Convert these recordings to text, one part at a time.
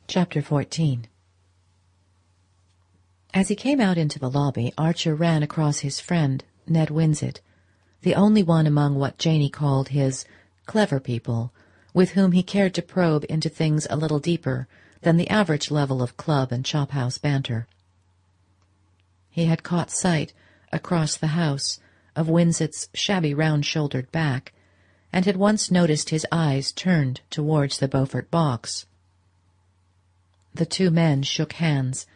Chapter 14. As he came out into the lobby, Archer ran across his friend, Ned Winsett, the only one among what Janey called his clever people, with whom he cared to probe into things a little deeper than the average level of club and chop-house banter. He had caught sight, across the house, of Winsett's shabby round-shouldered back, and had once noticed his eyes turned towards the Beaufort box. The two men shook hands,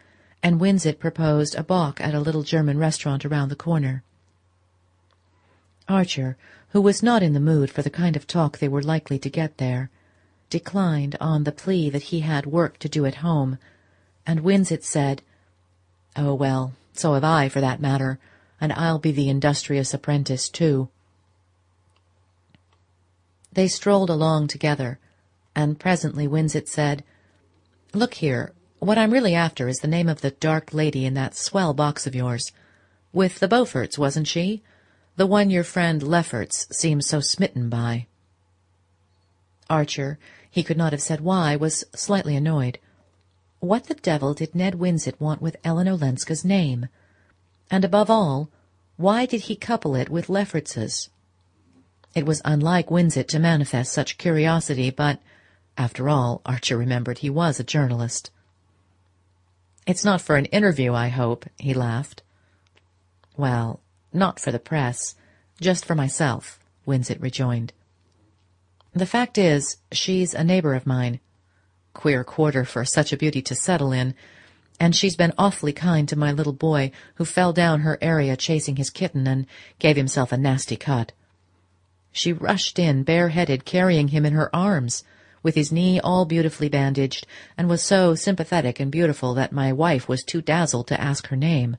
and Winsett proposed a bock at a little German restaurant around the corner. Archer, who was not in the mood for the kind of talk they were likely to get there, declined on the plea that he had work to do at home, and Winsett said, "Oh, well, so have I, for that matter, and I'll be the industrious apprentice, too." They strolled along together, and presently Winsett said, "Look here, what I'm really after is the name of the dark lady in that swell box of yours. With the Beauforts, wasn't she? The one your friend Lefferts seems so smitten by." Archer, he could not have said why, was slightly annoyed. What the devil did Ned Winsett want with Ellen Olenska's name? And above all, why did he couple it with Lefferts's? It was unlike Winsett to manifest such curiosity, but, after all, Archer remembered he was a journalist. "It's not for an interview, I hope," he laughed. "Well, not for the press, just for myself," Winsett rejoined. "The fact is, she's a neighbor of mine. Queer quarter for such a beauty to settle in, and she's been awfully kind to my little boy, who fell down her area chasing his kitten and gave himself a nasty cut. She rushed in bareheaded, carrying him in her arms, with his knee all beautifully bandaged, and was so sympathetic and beautiful that my wife was too dazzled to ask her name."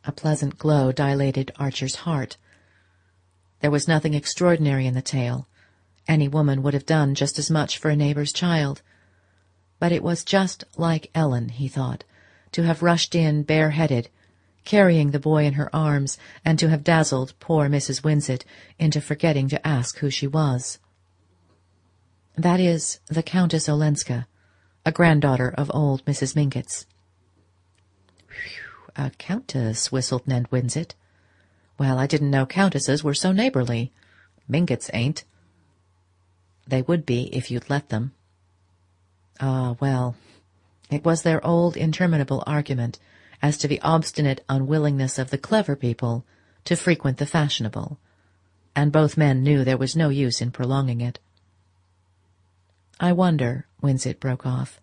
A pleasant glow dilated Archer's heart. There was nothing extraordinary in the tale. Any woman would have done just as much for a neighbor's child. But it was just like Ellen, he thought, to have rushed in bareheaded, carrying the boy in her arms, and to have dazzled poor Mrs. Winsett into forgetting to ask who she was. "That is the Countess Olenska, a granddaughter of old Mrs. Mingott's." "Whew, a countess," whistled Ned Winsett. "Well, I didn't know countesses were so neighborly. Mingotts ain't." "They would be if you'd let them." Ah, well, it was their old interminable argument as to the obstinate unwillingness of the clever people to frequent the fashionable, and both men knew there was no use in prolonging it. "I wonder," Winsett broke off,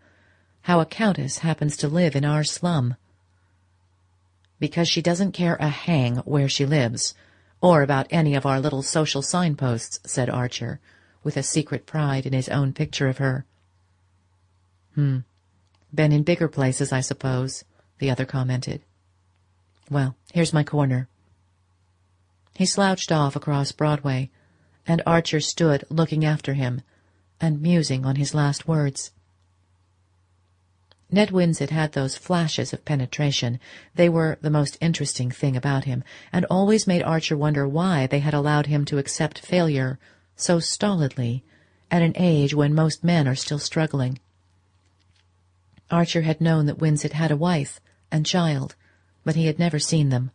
"how a countess happens to live in our slum." "Because she doesn't care a hang where she lives, or about any of our little social signposts," said Archer, with a secret pride in his own picture of her. Been in bigger places, I suppose," the other commented. "Well, here's my corner." He slouched off across Broadway, and Archer stood looking after him and musing on his last words. Ned Winsett had those flashes of penetration. They were the most interesting thing about him, and always made Archer wonder why they had allowed him to accept failure so stolidly at an age when most men are still struggling. Archer had known that Winsett had a wife and child, but he had never seen them.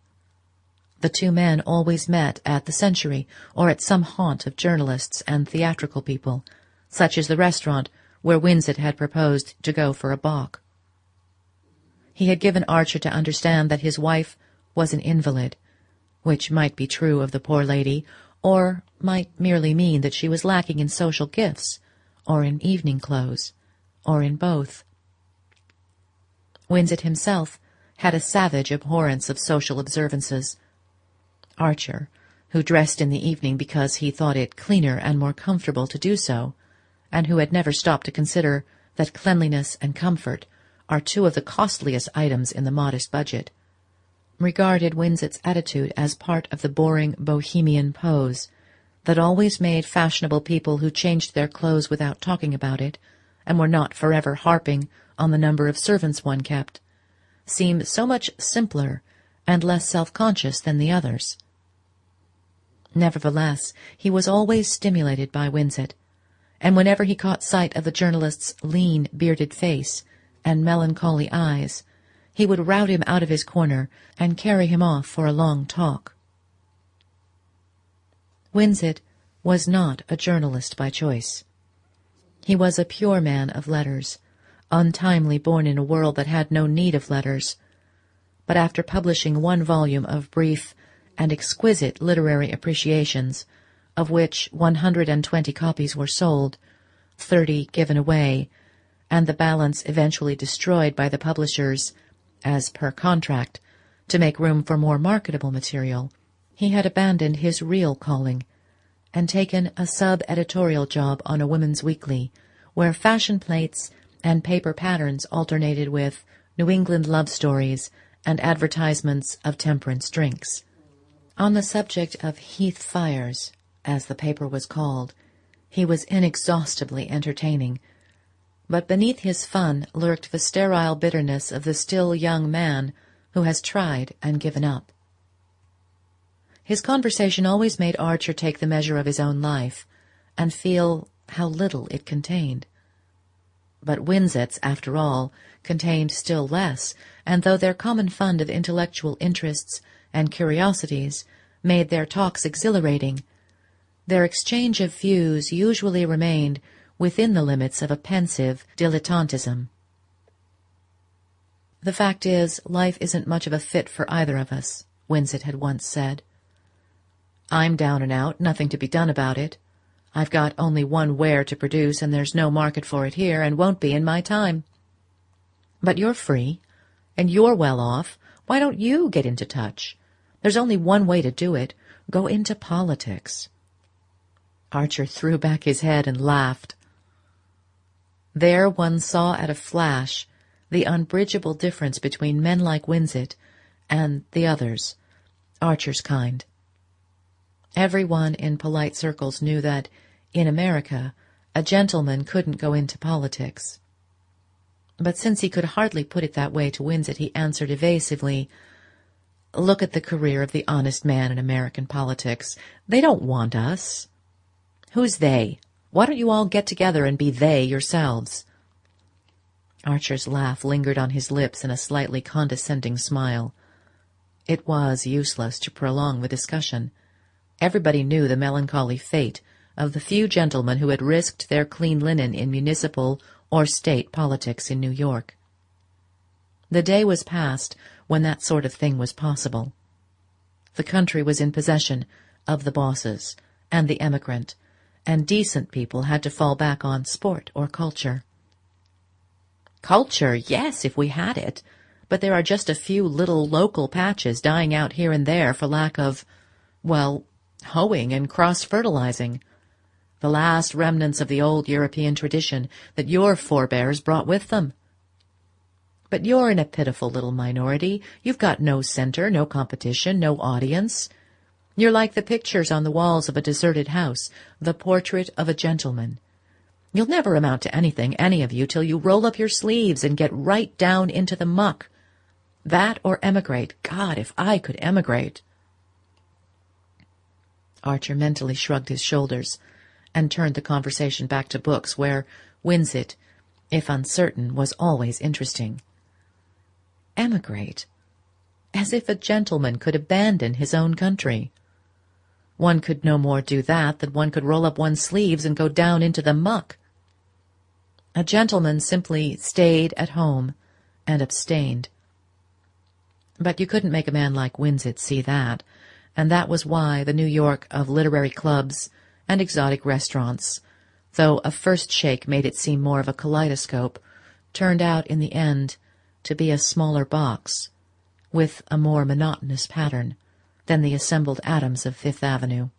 The two men always met at the Century or at some haunt of journalists and theatrical people, such as the restaurant where Winsett had proposed to go for a bock. He had given Archer to understand that his wife was an invalid, which might be true of the poor lady, or might merely mean that she was lacking in social gifts, or in evening clothes, or in both. Winsett himself had a savage abhorrence of social observances. Archer, who dressed in the evening because he thought it cleaner and more comfortable to do so, and who had never stopped to consider that cleanliness and comfort are two of the costliest items in the modest budget, regarded Winsett's attitude as part of the boring bohemian pose that always made fashionable people who changed their clothes without talking about it, and were not forever harping on the number of servants one kept, seem so much simpler and less self-conscious than the others. Nevertheless, he was always stimulated by Winsett, and whenever he caught sight of the journalist's lean, bearded face and melancholy eyes, he would rout him out of his corner and carry him off for a long talk. Winsett was not a journalist by choice. He was a pure man of letters, untimely born in a world that had no need of letters. But after publishing one volume of brief and exquisite literary appreciations, of which 120 copies were sold, 30 given away, and the balance eventually destroyed by the publishers, as per contract, to make room for more marketable material, he had abandoned his real calling and taken a sub-editorial job on a women's weekly, where fashion plates and paper patterns alternated with New England love stories and advertisements of temperance drinks. On the subject of heath fires, as the paper was called, he was inexhaustibly entertaining, but beneath his fun lurked the sterile bitterness of the still young man who has tried and given up. His conversation always made Archer take the measure of his own life and feel how little it contained. But Winsett's, after all, contained still less, and though their common fund of intellectual interests and curiosities made their talks exhilarating, their exchange of views usually remained within the limits of a pensive dilettantism. "The fact is, life isn't much of a fit for either of us," Winsett had once said. "I'm down and out, nothing to be done about it. I've got only one ware to produce, and there's no market for it here, and won't be in my time. But you're free, and you're well off. Why don't you get into touch? There's only one way to do it. Go into politics." Archer threw back his head and laughed. There one saw at a flash the unbridgeable difference between men like Winsett and the others, Archer's kind. Everyone in polite circles knew that, in America, a gentleman couldn't go into politics. But since he could hardly put it that way to Winsett, he answered evasively, "Look at the career of the honest man in American politics. They don't want us." "Who's they? Why don't you all get together and be they yourselves?" Archer's laugh lingered on his lips in a slightly condescending smile. It was useless to prolong the discussion. Everybody knew the melancholy fate of the few gentlemen who had risked their clean linen in municipal or state politics in New York. The day was past when that sort of thing was possible. The country was in possession of the bosses and the emigrant, and decent people had to fall back on sport or culture. Culture, yes, if we had it, but there are just a few little local patches dying out here and there for lack of, well, hoeing and cross-fertilizing, the last remnants of the old European tradition that your forebears brought with them. But you're in a pitiful little minority. You've got no center, no competition, no audience. You're like the pictures on the walls of a deserted house, the portrait of a gentleman. You'll never amount to anything, any of you, till you roll up your sleeves and get right down into the muck. That or emigrate. God, if I could emigrate." Archer mentally shrugged his shoulders and turned the conversation back to books, where Winsett, if uncertain, was always interesting. Emigrate? As if a gentleman could abandon his own country. One could no more do that than one could roll up one's sleeves and go down into the muck. A gentleman simply stayed at home and abstained. But you couldn't make a man like Winsett see that, and that was why the New York of literary clubs and exotic restaurants, though a first shake made it seem more of a kaleidoscope, turned out in the end to be a smaller box, with a more monotonous pattern than the assembled atoms of Fifth Avenue.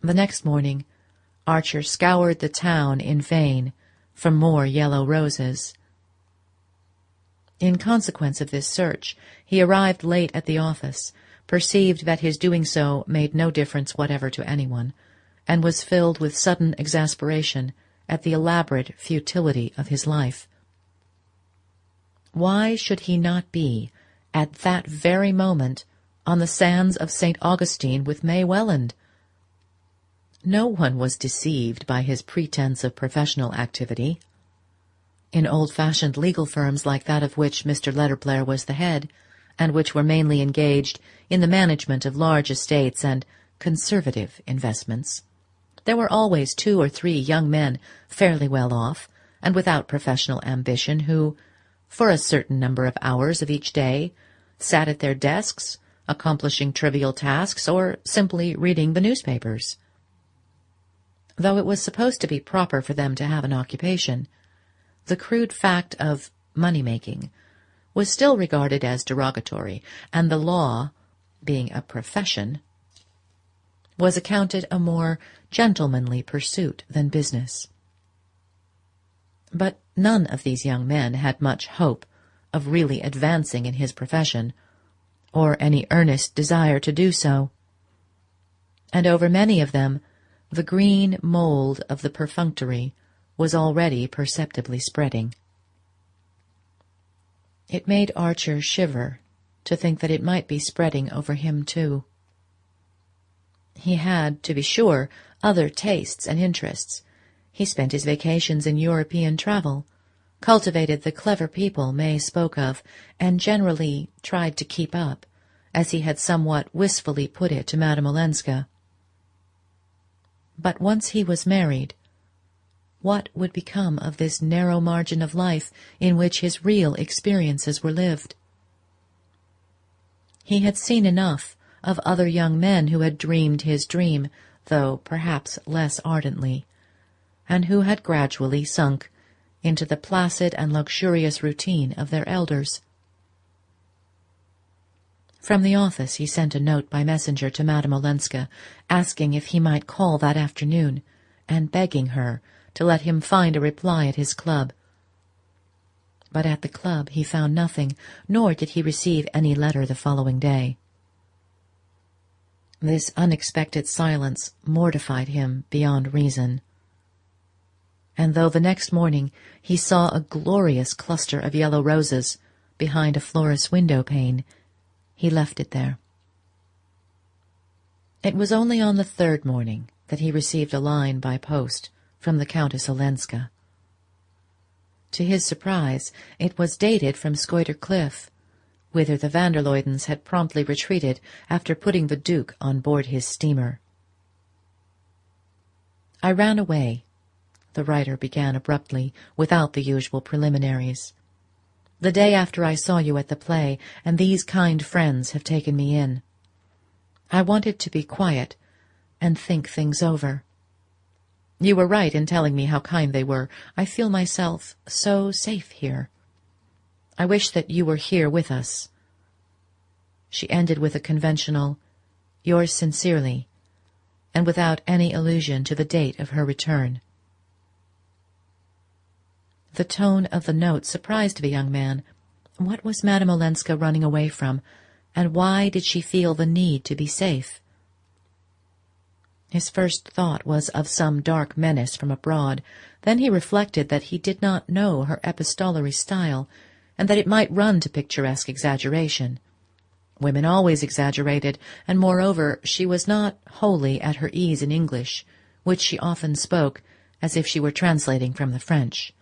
The next morning, Archer scoured the town in vain for more yellow roses. In consequence of this search, he arrived late at the office, perceived that his doing so made no difference whatever to anyone, and was filled with sudden exasperation at the elaborate futility of his life. Why should he not be, at that very moment, on the sands of St. Augustine with May Welland? no one was deceived by his pretense of professional activity. In old-fashioned legal firms like that of which Mr. Letterblair was the head, and which were mainly engaged in the management of large estates and conservative investments, there were always 2 or 3 young men fairly well off and without professional ambition who, for a certain number of hours of each day, sat at their desks, accomplishing trivial tasks or simply reading the newspapers. Though it was supposed to be proper for them to have an occupation, the crude fact of money-making was still regarded as derogatory, and the law, being a profession, was accounted a more gentlemanly pursuit than business. But none of these young men had much hope of really advancing in his profession, or any earnest desire to do so, and over many of them the green mould of the perfunctory was already perceptibly spreading. It made Archer shiver to think that it might be spreading over him too. He had, to be sure, other tastes and interests. He spent his vacations in European travel, cultivated the clever people May spoke of, and generally tried to keep up, as he had somewhat wistfully put it to Madame Olenska. But once he was married, what would become of this narrow margin of life in which his real experiences were lived? He had seen enough of other young men who had dreamed his dream, though perhaps less ardently, and who had gradually sunk into the placid and luxurious routine of their elders. From the office he sent a note by messenger to Madame Olenska, asking if he might call that afternoon, and begging her to let him find a reply at his club. But at the club he found nothing, nor did he receive any letter the following day. This unexpected silence mortified him beyond reason, and though the next morning he saw a glorious cluster of yellow roses behind a florist's window-pane, he left it there. It was only on the 3rd morning that he received a line by post from the Countess Olenska. To his surprise, it was dated from Scoider Cliff, whither the van der Luydens had promptly retreated after putting the Duke on board his steamer. "I ran away," the writer began abruptly, without the usual preliminaries, "the day after I saw you at the play, and these kind friends have taken me in. I wanted to be quiet and think things over. You were right in telling me how kind they were. I feel myself so safe here. I wish that you were here with us." She ended with a conventional, "Yours sincerely," and without any allusion to the date of her return. The tone of the note surprised the young man. What was Madame Olenska running away from, and why did she feel the need to be safe? His first thought was of some dark menace from abroad. Then he reflected that he did not know her epistolary style, and that it might run to picturesque exaggeration. Women always exaggerated, and moreover she was not wholly at her ease in English, which she often spoke as if she were translating from the French.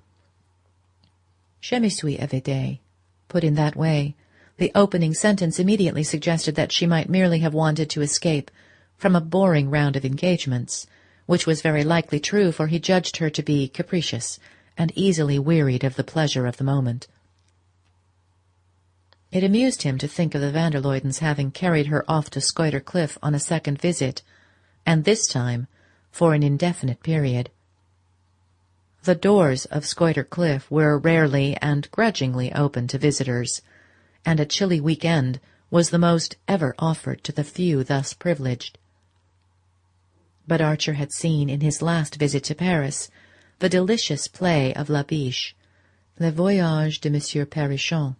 "Je me suis évadée," put in that way, the opening sentence immediately suggested that she might merely have wanted to escape from a boring round of engagements, which was very likely true, for he judged her to be capricious and easily wearied of the pleasure of the moment. It amused him to think of the van der Luydens having carried her off to Scoider Cliff on a second visit, and this time for an indefinite period. The doors of Scoider Cliff were rarely and grudgingly open to visitors, and a chilly week-end was the most ever offered to the few thus privileged. But Archer had seen in his last visit to Paris the delicious play of La Biche, Le Voyage de Monsieur Perichon,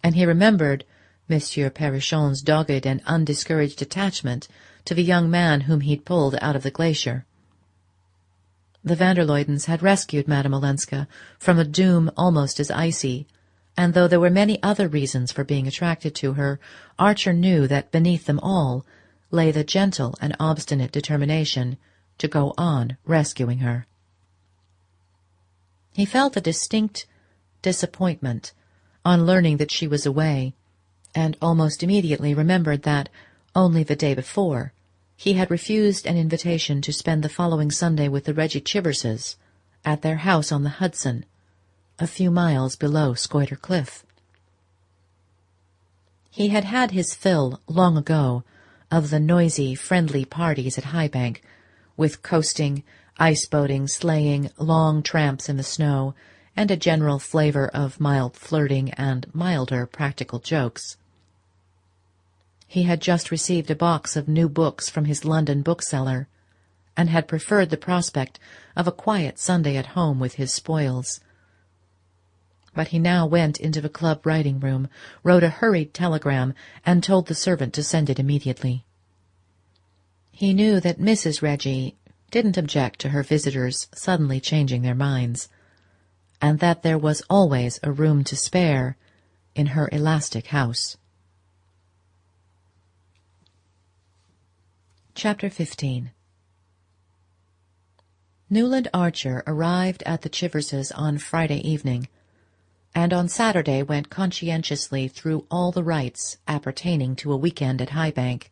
and he remembered Monsieur Perichon's dogged and undiscouraged attachment to the young man whom he'd pulled out of the glacier. The van der Luydens had rescued Madame Olenska from a doom almost as icy, and though there were many other reasons for being attracted to her, Archer knew that beneath them all lay the gentle and obstinate determination to go on rescuing her. He felt a distinct disappointment on learning that she was away, and almost immediately remembered that, only the day before, he had refused an invitation to spend the following Sunday with the Reggie Chiverses at their house on the Hudson, a few miles below Scoider Cliff. He had had his fill, long ago, of the noisy, friendly parties at Highbank, with coasting, ice-boating, sleighing, long tramps in the snow, and a general flavour of mild flirting and milder practical jokes. He had just received a box of new books from his London bookseller, and had preferred the prospect of a quiet Sunday at home with his spoils. But he now went into the club writing-room, wrote a hurried telegram, and told the servant to send it immediately. He knew that Mrs. Reggie didn't object to her visitors suddenly changing their minds, and that there was always a room to spare in her elastic house. Chapter 15. Newland Archer arrived at the Chiverses on Friday evening, and on Saturday went conscientiously through all the rites appertaining to a weekend at Highbank.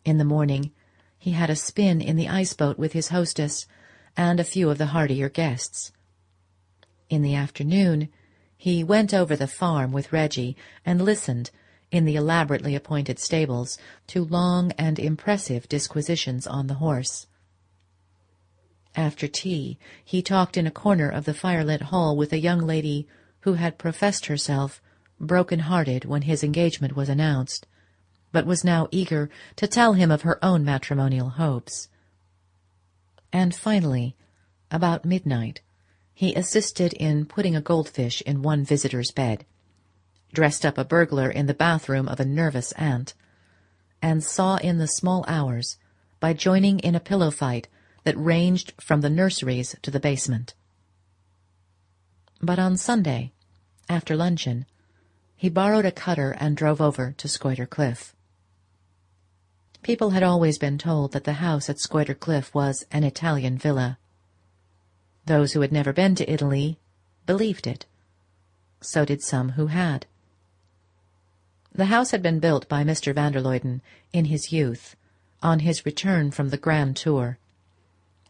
In the morning he had a spin in the ice-boat with his hostess and a few of the heartier guests. In the afternoon he went over the farm with Reggie and listened, in the elaborately appointed stables, to long and impressive disquisitions on the horse. After tea he talked in a corner of the firelit hall with a young lady who had professed herself broken-hearted when his engagement was announced, but was now eager to tell him of her own matrimonial hopes. And finally, about midnight, he assisted in putting a goldfish in one visitor's bed, dressed up a burglar in the bathroom of a nervous aunt, and saw in the small hours by joining in a pillow fight that ranged from the nurseries to the basement. But on Sunday, after luncheon, he borrowed a cutter and drove over to Scoider Cliff. People had always been told that the house at Scoider Cliff was an Italian villa. Those who had never been to Italy believed it. So did some who had. The house had been built by Mr. van der Luyden in his youth, on his return from the Grand Tour,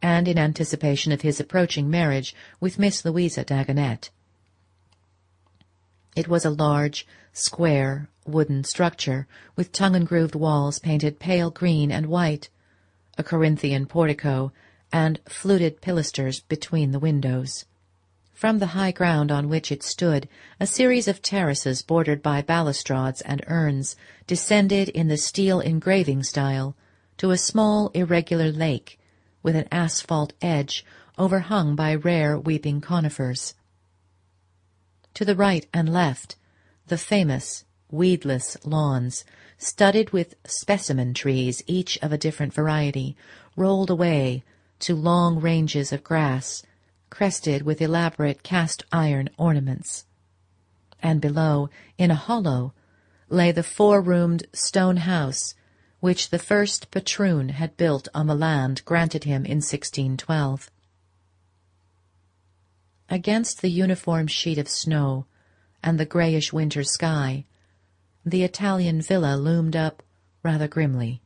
and in anticipation of his approaching marriage with Miss Louisa Dagonet. It was a large, square, wooden structure, with tongue-and-grooved walls painted pale green and white, a Corinthian portico, and fluted pilasters between the windows. From the high ground on which it stood, a series of terraces bordered by balustrades and urns descended in the steel engraving style to a small irregular lake with an asphalt edge overhung by rare weeping conifers. To the right and left, the famous weedless lawns, studded with specimen trees, each of a different variety, rolled away to long ranges of grass, crested with elaborate cast-iron ornaments. And below, in a hollow, lay the four-roomed stone house which the first patroon had built on the land granted him in 1612. Against the uniform sheet of snow and the greyish winter sky, the Italian villa loomed up rather grimly.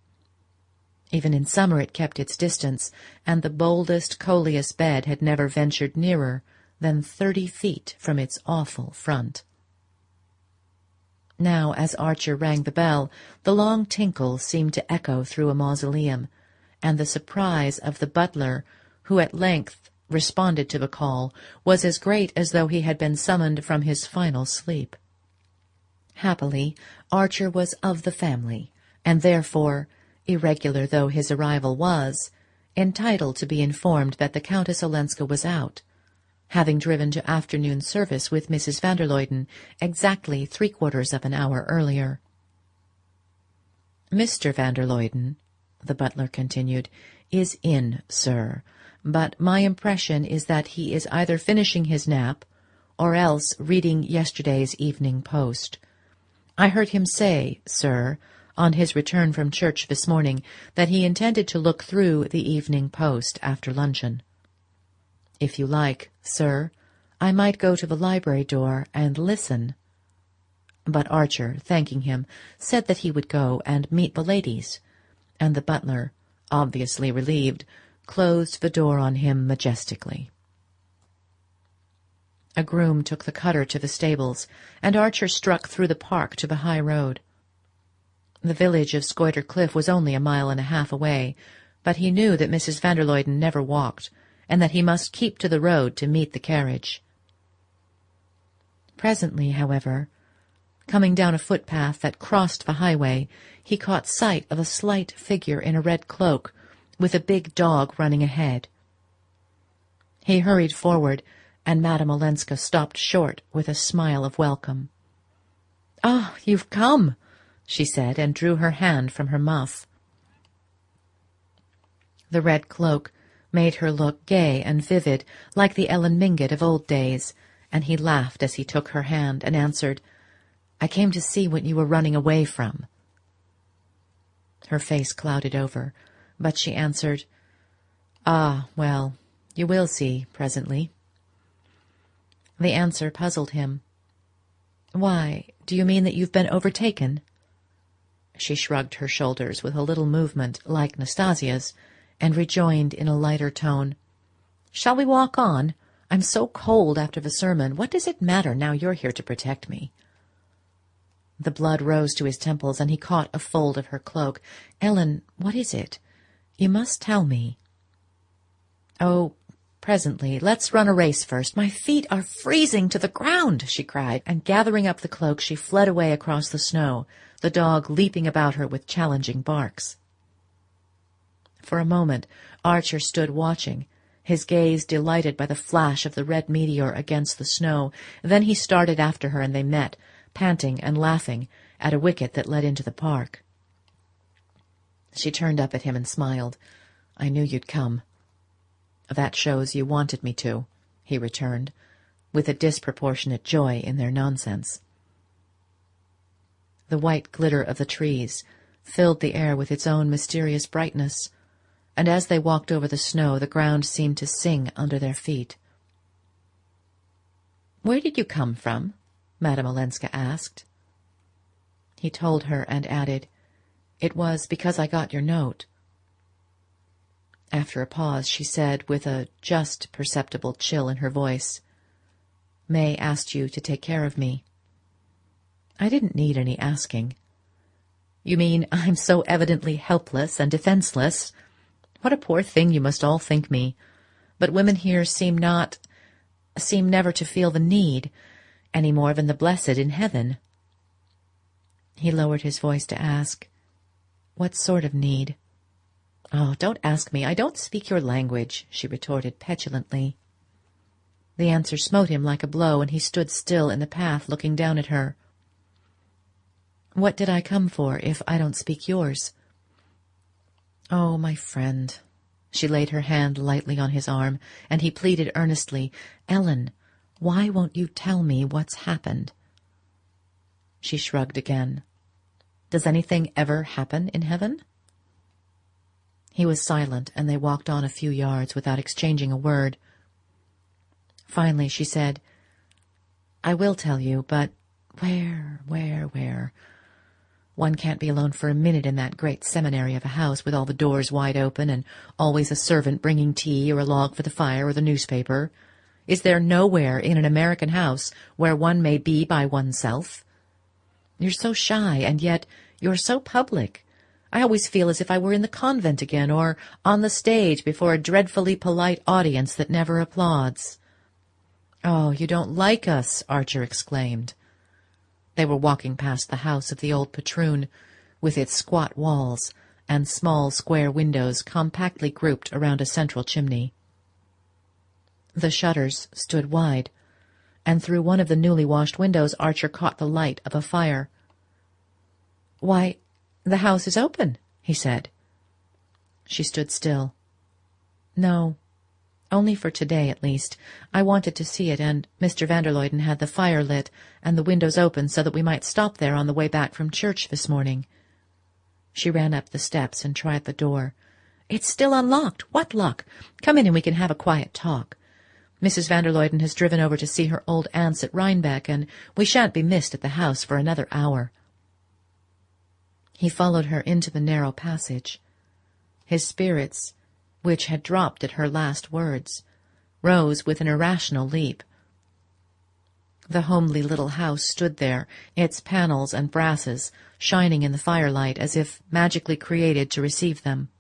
Even in summer it kept its distance, and the boldest Coleus bed had never ventured nearer than 30 feet from its awful front. Now, as Archer rang the bell, the long tinkle seemed to echo through a mausoleum, and the surprise of the butler, who at length responded to the call, was as great as though he had been summoned from his final sleep. Happily, Archer was of the family, and therefore, irregular though his arrival was, entitled to be informed that the Countess Olenska was out, having driven to afternoon service with Mrs. van der Luyden exactly 3/4 of an hour earlier. "Mr. van der Luyden," the butler continued, "is in, sir, but my impression is that he is either finishing his nap or else reading yesterday's Evening Post. I heard him say, sir, on his return from church this morning, that he intended to look through the Evening Post after luncheon. "If you like, sir, I might go to the library door and listen." But Archer, thanking him, said that he would go and meet the ladies, and the butler, obviously relieved, closed the door on him majestically. A groom took the cutter to the stables, and Archer struck through the park to the high road. The village of Scoider Cliff was only 1.5 miles away, but he knew that Mrs. van der Luyden never walked, and that he must keep to the road to meet the carriage. Presently, however, coming down a footpath that crossed the highway, he caught sight of a slight figure in a red cloak, with a big dog running ahead. He hurried forward, and Madame Olenska stopped short with a smile of welcome. "Ah, you've come," she said, and drew her hand from her muff. The red cloak made her look gay and vivid, like the Ellen Mingott of old days, and he laughed as he took her hand and answered, "I came to see what you were running away from." Her face clouded over, but she answered, "Ah, well, you will see presently." The answer puzzled him. "Why, do you mean that you've been overtaken?" She shrugged her shoulders with a little movement like Nastasia's, and rejoined in a lighter tone, "Shall we walk on? I'm so cold after the sermon. What does it matter now you're here to protect me?" The blood rose to his temples, and he caught a fold of her cloak. "Ellen, what is it? You must tell me." "Oh, presently. Let's run a race first. My feet are freezing to the ground," she cried, and gathering up the cloak she fled away across the snow, the dog leaping about her with challenging barks. For a moment Archer stood watching, his gaze delighted by the flash of the red meteor against the snow. Then he started after her, and they met, panting and laughing, at a wicket that led into the park. She turned up at him and smiled. "I knew you'd come." "That shows you wanted me to," he returned, with a disproportionate joy in their nonsense. The white glitter of the trees filled the air with its own mysterious brightness, and as they walked over the snow the ground seemed to sing under their feet. "Where did you come from?" Madame Olenska asked. He told her and added, "It was because I got your note." After a pause she said, with a just perceptible chill in her voice, "May asked you to take care of me." "I didn't need any asking." "You mean I'm so evidently helpless and defenseless? What a poor thing you must all think me. But women here seem never to feel the need, any more than the blessed in heaven." He lowered his voice to ask, "What sort of need?" "Oh, don't ask me. I don't speak your language," she retorted petulantly. The answer smote him like a blow, and he stood still in the path looking down at her. "What did I come for if I don't speak yours?" "Oh, my friend." She laid her hand lightly on his arm, and he pleaded earnestly, "Ellen, why won't you tell me what's happened?" She shrugged again. "Does anything ever happen in heaven?" He was silent, and they walked on a few yards without exchanging a word. Finally she said, "I will tell you, but where? One can't be alone for a minute in that great seminary of a house with all the doors wide open and always a servant bringing tea or a log for the fire or the newspaper. Is there nowhere in an American house where one may be by oneself? You're so shy, and yet you're so public. I always feel as if I were in the convent again, or on the stage before a dreadfully polite audience that never applauds." "Oh, you don't like us," Archer exclaimed. They were walking past the house of the old patroon, with its squat walls and small square windows compactly grouped around a central chimney. The shutters stood wide, and through one of the newly washed windows Archer caught the light of a fire. "Why, the house is open," he said. She stood still. "No, only for today at least. I wanted to see it, and Mr. van der Luyden had the fire lit and the windows open so that we might stop there on the way back from church this morning." She ran up the steps and tried the door. "It's still unlocked. What luck? Come in and we can have a quiet talk. Mrs. van der Luyden has driven over to see her old aunts at Rhinebeck, and we shan't be missed at the house for another hour." He followed her into the narrow passage. His spirits, which had dropped at her last words, rose with an irrational leap. The homely little house stood there, its panels and brasses shining in the firelight as if magically created to receive them.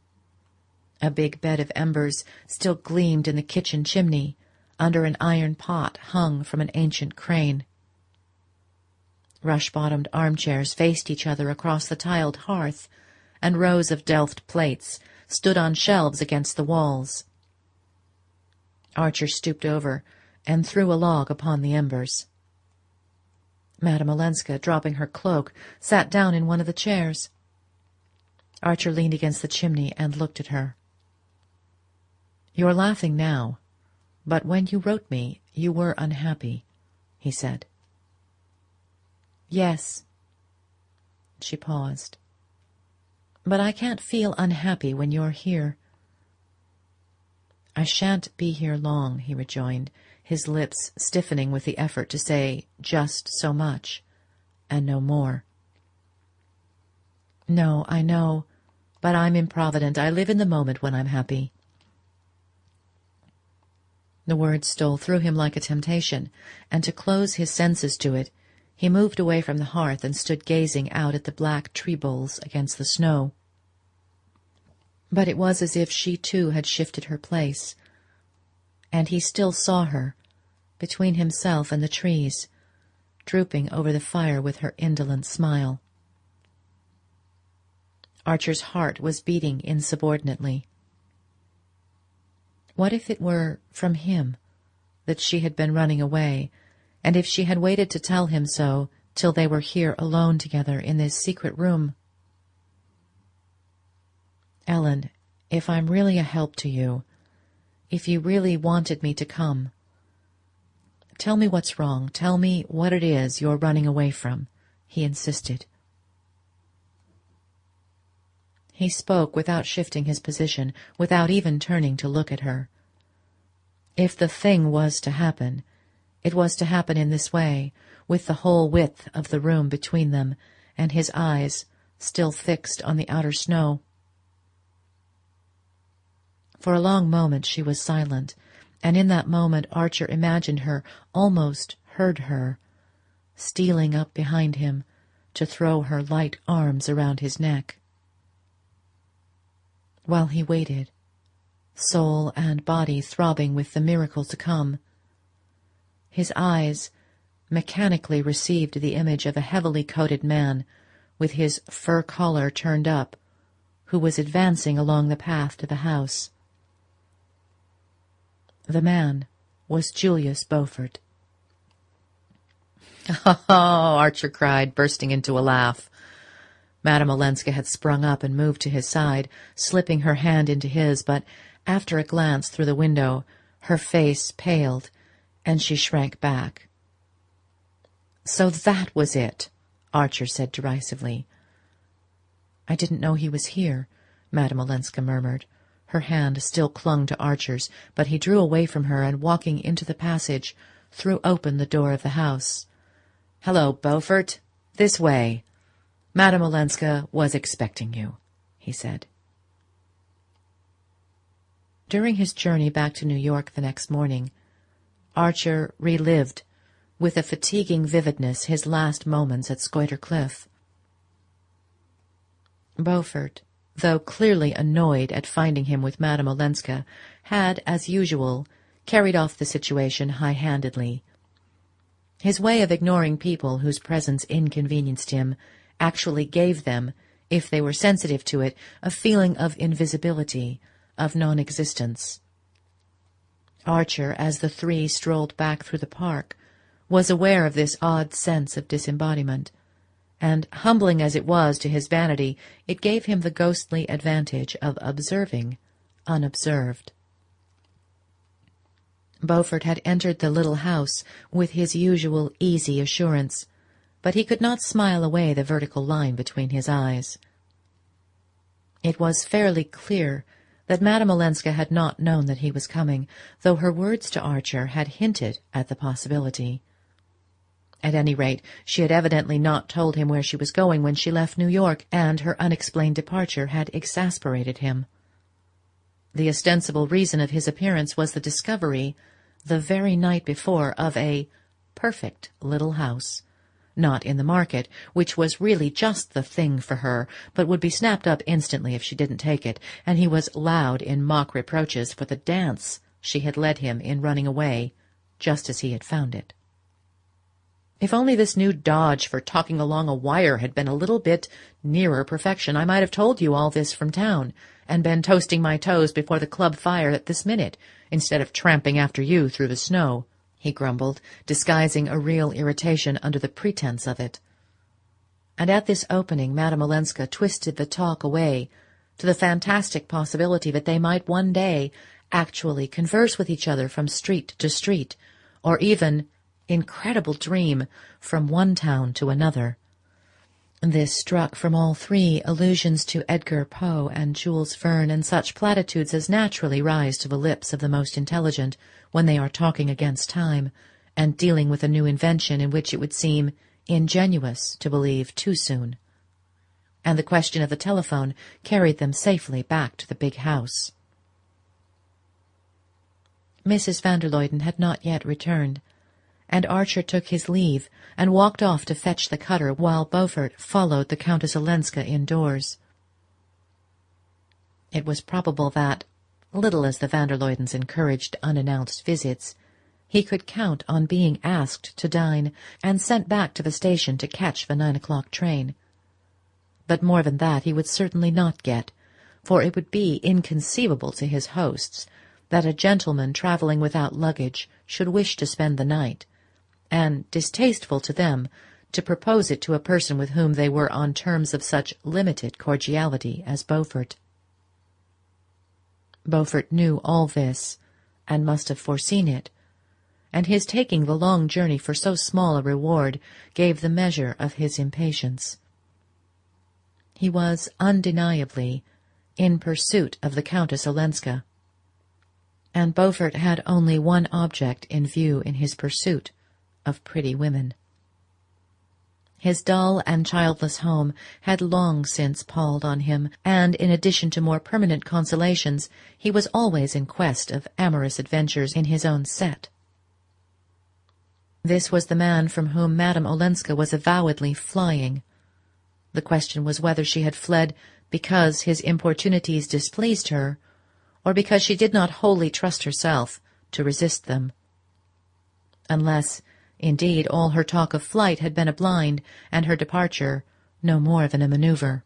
A big bed of embers still gleamed in the kitchen chimney, under an iron pot hung from an ancient crane. Rush-bottomed armchairs faced each other across the tiled hearth, and rows of Delft plates stood on shelves against the walls. Archer stooped over and threw a log upon the embers. Madame Olenska, dropping her cloak, sat down in one of the chairs. Archer leaned against the chimney and looked at her. "You're laughing now, but when you wrote me you were unhappy," he said. "Yes." She paused. "But I can't feel unhappy when you're here." "I shan't be here long," he rejoined, his lips stiffening with the effort to say just so much, and no more. "No, I know, but I'm improvident. I live in the moment when I'm happy." The words stole through him like a temptation, and to close his senses to it, he moved away from the hearth and stood gazing out at the black tree-boles against the snow. But it was as if she too had shifted her place, and he still saw her, between himself and the trees, drooping over the fire with her indolent smile. Archer's heart was beating insubordinately. What if it were from him that she had been running away, and if she had waited to tell him so till they were here alone together in this secret room? "Ellen, if I'm really a help to you, if you really wanted me to come, tell me what's wrong, tell me what it is you're running away from," he insisted. He spoke without shifting his position, without even turning to look at her. If the thing was to happen, it was to happen in this way, with the whole width of the room between them, and his eyes still fixed on the outer snow. For a long moment she was silent, and in that moment Archer imagined her, almost heard her, stealing up behind him to throw her light arms around his neck. While he waited, soul and body throbbing with the miracle to come, his eyes mechanically received the image of a heavily coated man with his fur collar turned up, who was advancing along the path to the house. The man was Julius Beaufort. "Oh!" Archer cried, bursting into a laugh. Madame Olenska had sprung up and moved to his side, slipping her hand into his, but after a glance through the window, her face paled, and she shrank back. "So that was it," Archer said derisively. "I didn't know he was here," Madame Olenska murmured. Her hand still clung to Archer's, but he drew away from her and, walking into the passage, threw open the door of the house. "Hello, Beaufort. This way. Madame Olenska was expecting you," he said. During his journey back to New York the next morning, Archer relived with a fatiguing vividness his last moments at Scoider Cliff. Beaufort, though clearly annoyed at finding him with Madame Olenska, had, as usual, carried off the situation high-handedly. His way of ignoring people whose presence inconvenienced him actually gave them, if they were sensitive to it, a feeling of invisibility, of non-existence. Archer, as the three strolled back through the park, was aware of this odd sense of disembodiment, and, humbling as it was to his vanity, it gave him the ghostly advantage of observing unobserved. Beaufort had entered the little house with his usual easy assurance, but he could not smile away the vertical line between his eyes. It was fairly clear that Madame Olenska had not known that he was coming, though her words to Archer had hinted at the possibility. At any rate, she had evidently not told him where she was going when she left New York, and her unexplained departure had exasperated him. The ostensible reason of his appearance was the discovery, the very night before, of a perfect little house, not in the market, which was really just the thing for her, but would be snapped up instantly if she didn't take it, and he was loud in mock reproaches for the dance she had led him in running away, just as he had found it. If only this new dodge for talking along a wire had been a little bit nearer perfection, I might have told you all this from town, and been toasting my toes before the club fire at this minute, instead of tramping after you through the snow, he grumbled, disguising a real irritation under the pretense of it. And at this opening Madame Olenska twisted the talk away to the fantastic possibility that they might one day actually converse with each other from street to street, or even, incredible dream, from one town to another. This struck from all three allusions to Edgar Poe and Jules Verne, and such platitudes as naturally rise to the lips of the most intelligent when they are talking against time, and dealing with a new invention in which it would seem ingenuous to believe too soon. And the question of the telephone carried them safely back to the big house. Mrs. van der Luyden had not yet returned, and Archer took his leave and walked off to fetch the cutter while Beaufort followed the Countess Olenska indoors. It was probable that, little as the van der Luydens encouraged unannounced visits, he could count on being asked to dine and sent back to the station to catch the 9 o'clock train. But more than that he would certainly not get, for it would be inconceivable to his hosts that a gentleman travelling without luggage should wish to spend the night, and distasteful to them to propose it to a person with whom they were on terms of such limited cordiality as Beaufort. Beaufort knew all this, and must have foreseen it, and his taking the long journey for so small a reward gave the measure of his impatience. He was undeniably in pursuit of the Countess Olenska, and Beaufort had only one object in view in his pursuit of pretty women. His dull and childless home had long since palled on him, and in addition to more permanent consolations, he was always in quest of amorous adventures in his own set. This was the man from whom Madame Olenska was avowedly flying. The question was whether she had fled because his importunities displeased her, or because she did not wholly trust herself to resist them. Unless, indeed, all her talk of flight had been a blind, and her departure no more than a maneuver.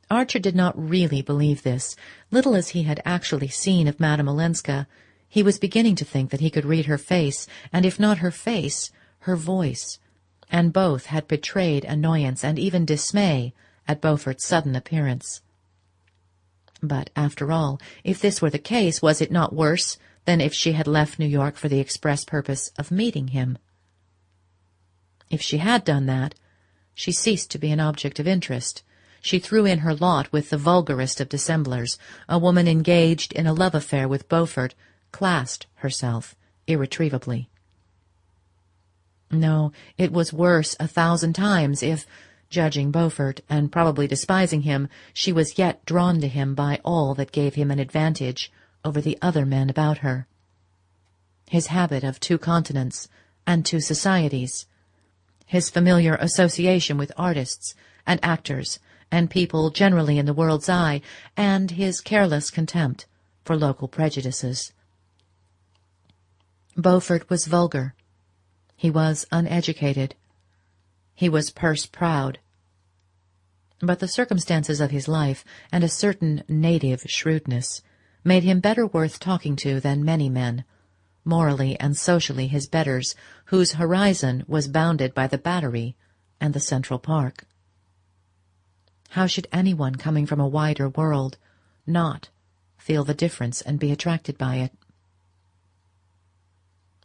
Archer did not really believe this. Little as he had actually seen of Madame Olenska, he was beginning to think that he could read her face, and if not her face, her voice, and both had betrayed annoyance and even dismay at Beaufort's sudden appearance. But, after all, if this were the case, was it not worse than if she had left New York for the express purpose of meeting him? If she had done that, she ceased to be an object of interest. She threw in her lot with the vulgarest of dissemblers. A woman engaged in a love affair with Beaufort classed herself irretrievably. No, it was worse 1,000 times if, judging Beaufort, and probably despising him, she was yet drawn to him by all that gave him an advantage over the other men about her. His habit of 2 continents and 2 societies, his familiar association with artists and actors and people generally in the world's eye, and his careless contempt for local prejudices. Beaufort was vulgar. He was uneducated. He was purse-proud. But the circumstances of his life and a certain native shrewdness made him better worth talking to than many men, morally and socially his betters, whose horizon was bounded by the Battery and the Central Park. How should anyone coming from a wider world not feel the difference and be attracted by it?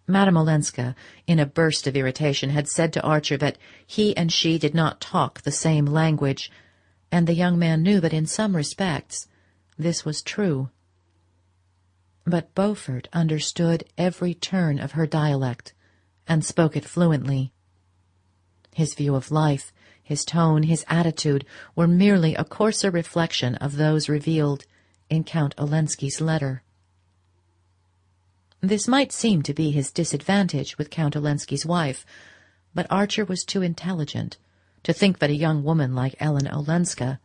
Madame Olenska, in a burst of irritation, had said to Archer that he and she did not talk the same language, and the young man knew that in some respects this was true. But Beaufort understood every turn of her dialect, and spoke it fluently. His view of life, his tone, his attitude, were merely a coarser reflection of those revealed in Count Olenski's letter. This might seem to be his disadvantage with Count Olenski's wife, but Archer was too intelligent to think that a young woman like Ellen Olenska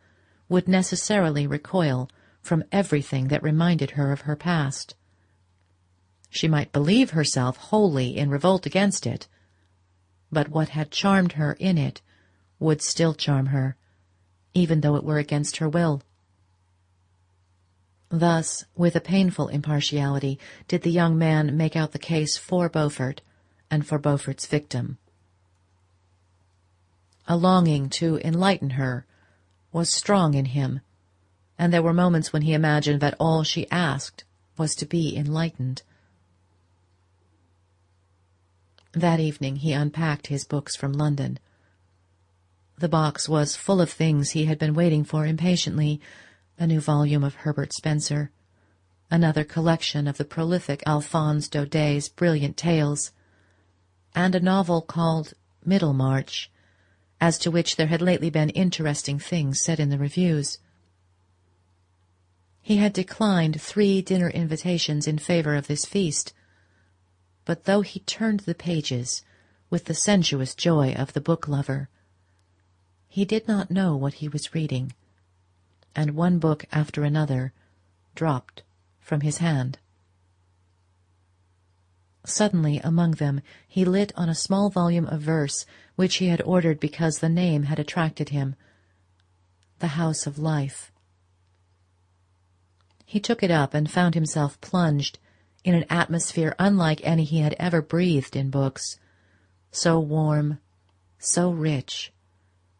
would necessarily recoil from everything that reminded her of her past. She might believe herself wholly in revolt against it, but what had charmed her in it would still charm her, even though it were against her will. Thus, with a painful impartiality, did the young man make out the case for Beaufort and for Beaufort's victim. A longing to enlighten her was strong in him, and there were moments when he imagined that all she asked was to be enlightened. That evening he unpacked his books from London. The box was full of things he had been waiting for impatiently: a new volume of Herbert Spencer, another collection of the prolific Alphonse Daudet's brilliant tales, and a novel called Middlemarch, as to which there had lately been interesting things said in the reviews. He had declined 3 dinner invitations in favor of this feast, but though he turned the pages with the sensuous joy of the book-lover, he did not know what he was reading, and one book after another dropped from his hand. Suddenly, among them, he lit on a small volume of verse which he had ordered because the name had attracted him, The House of Life. He took it up and found himself plunged in an atmosphere unlike any he had ever breathed in books, so warm, so rich,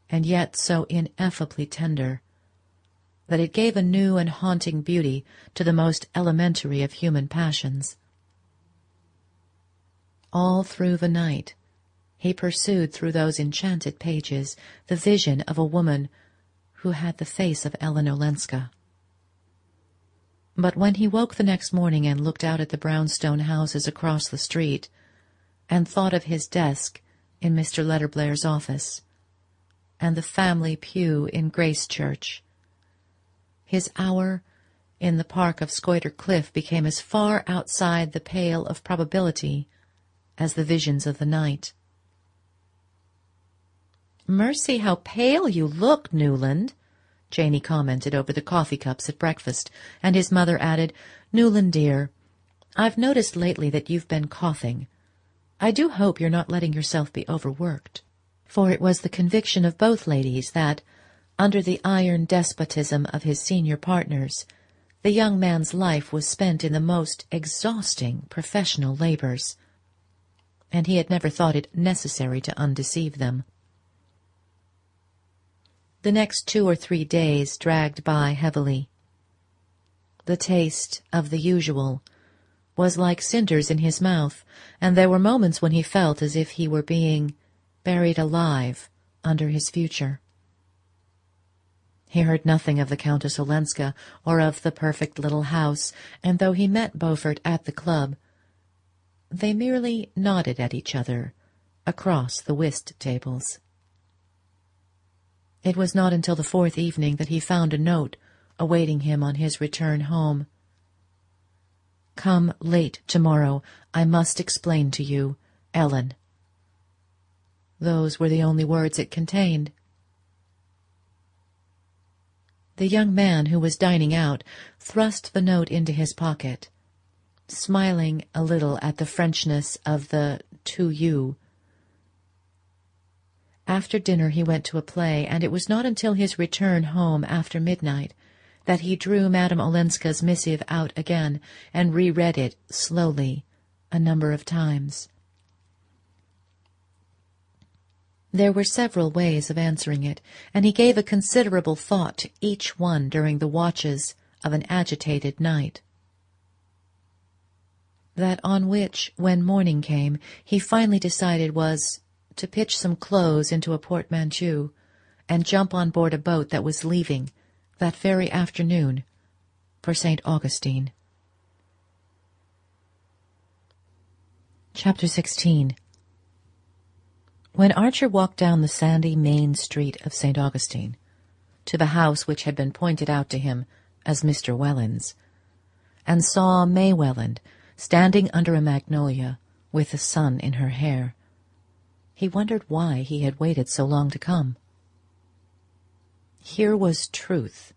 and yet so ineffably tender, that it gave a new and haunting beauty to the most elementary of human passions. All through the night he pursued through those enchanted pages the vision of a woman who had the face of Ellen Olenska. But when he woke the next morning and looked out at the brownstone houses across the street, and thought of his desk in Mr. Letterblair's office, and the family pew in Grace Church, his hour in the park of Scoider Cliff became as far outside the pale of probability as the visions of the night. "Mercy, how pale you look, Newland," Janey commented over the coffee cups at breakfast, and his mother added, "Newland, dear, I've noticed lately that you've been coughing. I do hope you're not letting yourself be overworked." For it was the conviction of both ladies that, under the iron despotism of his senior partners, the young man's life was spent in the most exhausting professional labours, and he had never thought it necessary to undeceive them. The next 2 or 3 days dragged by heavily. The taste of the usual was like cinders in his mouth, and there were moments when he felt as if he were being buried alive under his future. He heard nothing of the Countess Olenska or of the perfect little house, and though he met Beaufort at the club, they merely nodded at each other across the whist tables. It was not until the 4th evening that he found a note awaiting him on his return home. "Come late tomorrow. I must explain to you, Ellen." Those were the only words it contained. The young man, who was dining out, thrust the note into his pocket, smiling a little at the Frenchness of the "to you." After dinner he went to a play, and it was not until his return home after midnight that he drew Madame Olenska's missive out again and reread it slowly a number of times. There were several ways of answering it, and he gave a considerable thought to each one during the watches of an agitated night. That on which, when morning came, he finally decided was to pitch some clothes into a portmanteau and jump on board a boat that was leaving, that very afternoon, for St. Augustine. Chapter 16. When Archer walked down the sandy main street of St. Augustine, to the house which had been pointed out to him as Mr. Welland's, and saw May Welland standing under a magnolia with the sun in her hair, he wondered why he had waited so long to come. Here was truth.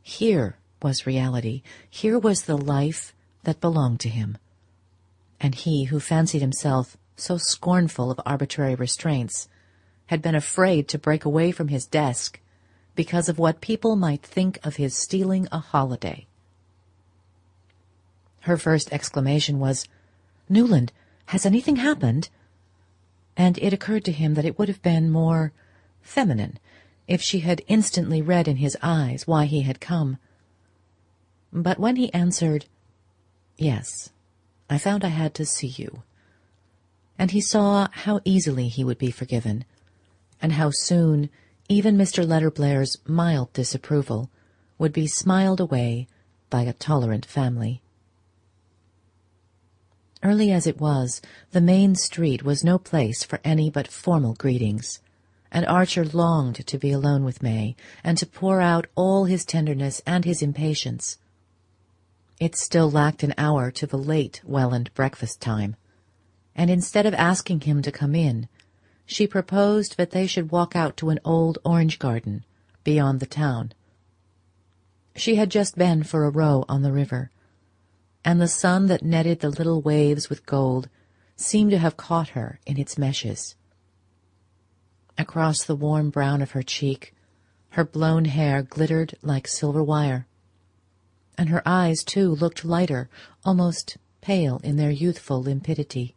Here was reality. Here was the life that belonged to him. And he, who fancied himself so scornful of arbitrary restraints, had been afraid to break away from his desk because of what people might think of his stealing a holiday. Her first exclamation was, "Newland, has anything happened?" And it occurred to him that it would have been more feminine if she had instantly read in his eyes why he had come. But when he answered, "Yes, I found I had to see you," and he saw how easily he would be forgiven, and how soon even Mr. Letterblair's mild disapproval would be smiled away by a tolerant family. Early as it was, the main street was no place for any but formal greetings, and Archer longed to be alone with May and to pour out all his tenderness and his impatience. It still lacked an hour to the late Welland breakfast time, and instead of asking him to come in, she proposed that they should walk out to an old orange garden beyond the town. She had just been for a row on the river, and the sun that netted the little waves with gold seemed to have caught her in its meshes. Across the warm brown of her cheek, her blown hair glittered like silver wire, and her eyes, too, looked lighter, almost pale in their youthful limpidity.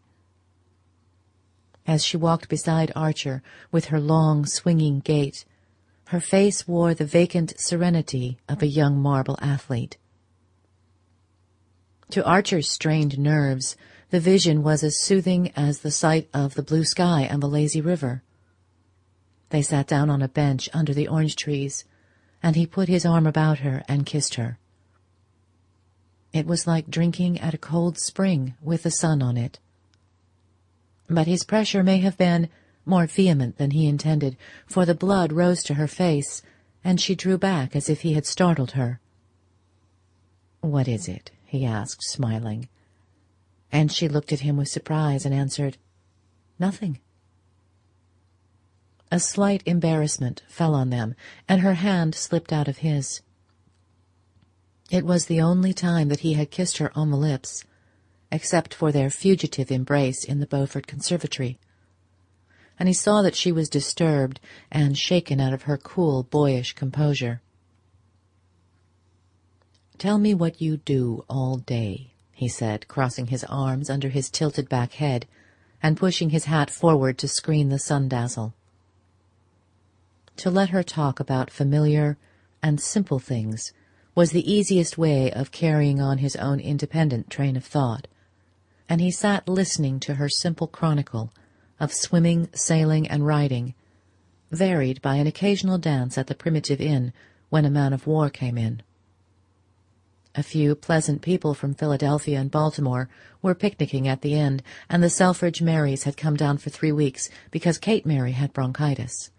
As she walked beside Archer with her long, swinging gait, her face wore the vacant serenity of a young marble athlete. To Archer's strained nerves, the vision was as soothing as the sight of the blue sky and the lazy river. They sat down on a bench under the orange trees, and he put his arm about her and kissed her. It was like drinking at a cold spring with the sun on it. But his pressure may have been more vehement than he intended, for the blood rose to her face, and she drew back as if he had startled her. "What is it?" he asked, smiling. And she looked at him with surprise and answered, "Nothing." A slight embarrassment fell on them, and her hand slipped out of his. It was the only time that he had kissed her on the lips, except for their fugitive embrace in the Beaufort conservatory, and he saw that she was disturbed and shaken out of her cool, boyish composure. "Tell me what you do all day," he said, crossing his arms under his tilted back head and pushing his hat forward to screen the sun-dazzle. To let her talk about familiar and simple things was the easiest way of carrying on his own independent train of thought, and he sat listening to her simple chronicle of swimming, sailing, and riding, varied by an occasional dance at the primitive inn when a man-of-war came in. A few pleasant people from Philadelphia and Baltimore were picnicking at the inn, and the Selfridge Marys had come down for 3 weeks because Kate Mary had bronchitis.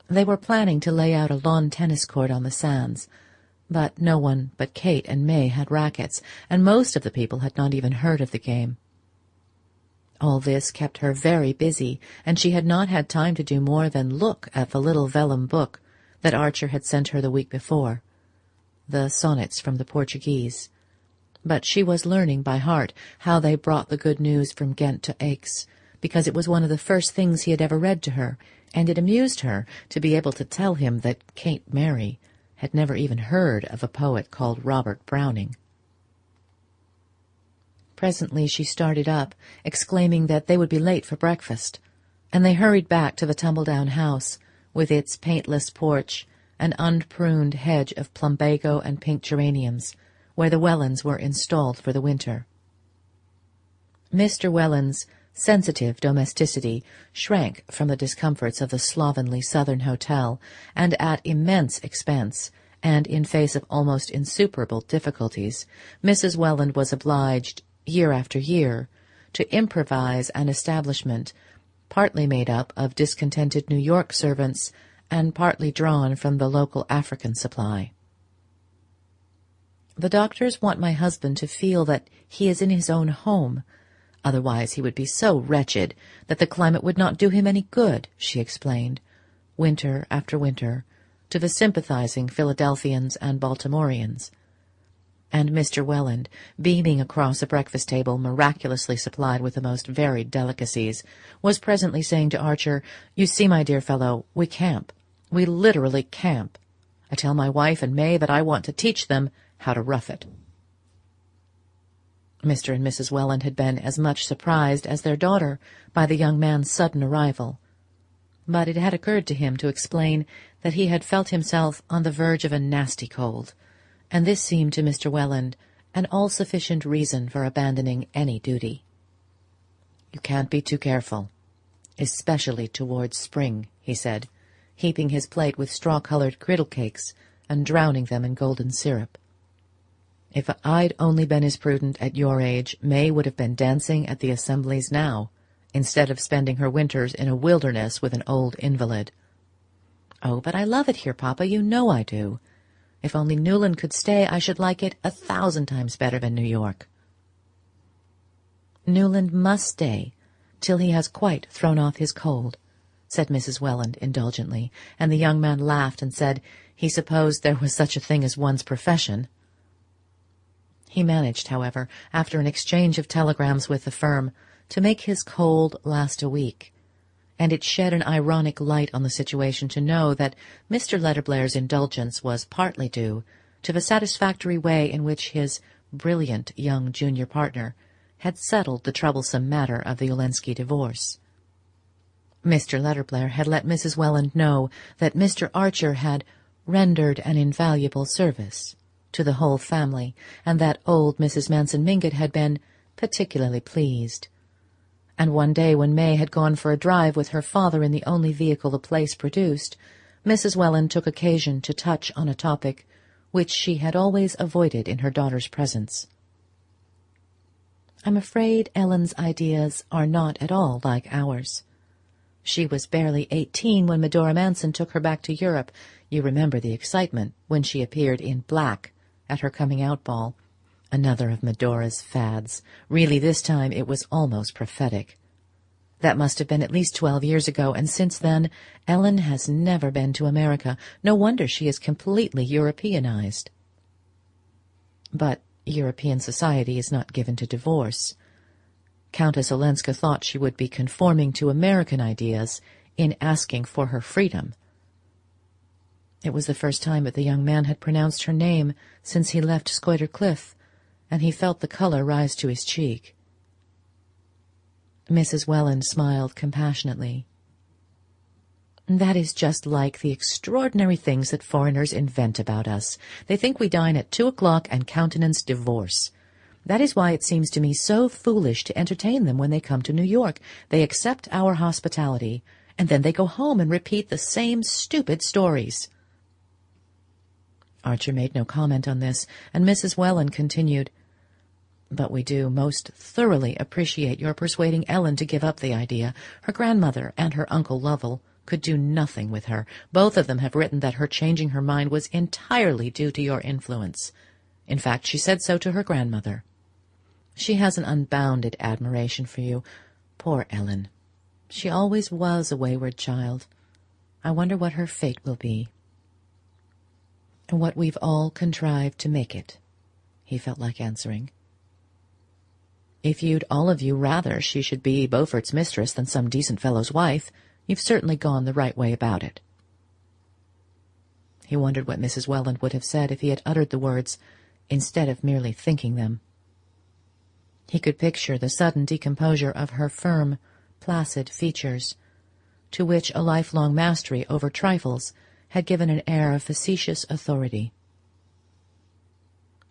They were planning to lay out a lawn tennis court on the sands, but no one but Kate and May had rackets, and most of the people had not even heard of the game. All this kept her very busy, and she had not had time to do more than look at the little vellum book that Archer had sent her the week before, the sonnets from the Portuguese. But she was learning by heart how they brought the good news from Ghent to Aix, because it was one of the first things he had ever read to her, and it amused her to be able to tell him that Kate Mary had never even heard of a poet called Robert Browning. Presently she started up, exclaiming that they would be late for breakfast, and they hurried back to the tumble-down house, with its paintless porch and unpruned hedge of plumbago and pink geraniums, where the Wellands were installed for the winter. Mr. Welland's sensitive domesticity shrank from the discomforts of the slovenly southern hotel, and at immense expense, and in face of almost insuperable difficulties, Mrs. Welland was obliged, year after year, to improvise an establishment partly made up of discontented New York servants and partly drawn from the local African supply. "The doctors want my husband to feel that he is in his own home. Otherwise he would be so wretched that the climate would not do him any good," she explained, winter after winter, to the sympathizing Philadelphians and Baltimoreans. And Mr. Welland, beaming across a breakfast table miraculously supplied with the most varied delicacies, was presently saying to Archer, "You see, my dear fellow, we camp. We literally camp. I tell my wife and May that I want to teach them how to rough it." Mr. and Mrs. Welland had been as much surprised as their daughter by the young man's sudden arrival, but it had occurred to him to explain that he had felt himself on the verge of a nasty cold, and this seemed to Mr. Welland an all-sufficient reason for abandoning any duty. "You can't be too careful, especially towards spring," he said, heaping his plate with straw-colored griddle cakes and drowning them in golden syrup. "If I'd only been as prudent at your age, May would have been dancing at the assemblies now, instead of spending her winters in a wilderness with an old invalid." "Oh, but I love it here, Papa, you know I do. If only Newland could stay, I should like it 1,000 times better than New York." "Newland must stay till he has quite thrown off his cold," said Mrs. Welland indulgently, and the young man laughed and said he supposed there was such a thing as one's profession. He managed, however, after an exchange of telegrams with the firm, to make his cold last a week, and it shed an ironic light on the situation to know that Mr. Letterblair's indulgence was partly due to the satisfactory way in which his brilliant young junior partner had settled the troublesome matter of the Olenska divorce. Mr. Letterblair had let Mrs. Welland know that Mr. Archer had rendered an invaluable service to the whole family, and that old Mrs. Manson Mingott had been particularly pleased. And one day, when May had gone for a drive with her father in the only vehicle the place produced, Mrs. Welland took occasion to touch on a topic which she had always avoided in her daughter's presence. "I'm afraid Ellen's ideas are not at all like ours. She was barely 18 when Medora Manson took her back to Europe. You remember the excitement when she appeared in black at her coming-out ball. Another of Medora's fads. Really, this time it was almost prophetic. That must have been at least 12 years ago, and since then Ellen has never been to America. No wonder she is completely Europeanized. But European society is not given to divorce. Countess Olenska thought she would be conforming to American ideas in asking for her freedom. It was the first time that the young man had pronounced her name since he left Scoider Cliff, and he felt the color rise to his cheek. Mrs. Welland smiled compassionately. "That is just like the extraordinary things that foreigners invent about us. They think we dine at 2 o'clock and countenance divorce. That is why it seems to me so foolish to entertain them when they come to New York. They accept our hospitality, and then they go home and repeat the same stupid stories." Archer made no comment on this, and Mrs. Welland continued, "But we do most thoroughly appreciate your persuading Ellen to give up the idea. Her grandmother and her Uncle Lovell could do nothing with her. Both of them have written that her changing her mind was entirely due to your influence. In fact, she said so to her grandmother. She has an unbounded admiration for you. Poor Ellen. She always was a wayward child. I wonder what her fate will be." "And what we've all contrived to make it," he felt like answering. "If you'd all of you rather she should be Beaufort's mistress than some decent fellow's wife, you've certainly gone the right way about it." He wondered what Mrs. Welland would have said if he had uttered the words instead of merely thinking them. He could picture the sudden decomposure of her firm, placid features, to which a lifelong mastery over trifles had given an air of facetious authority.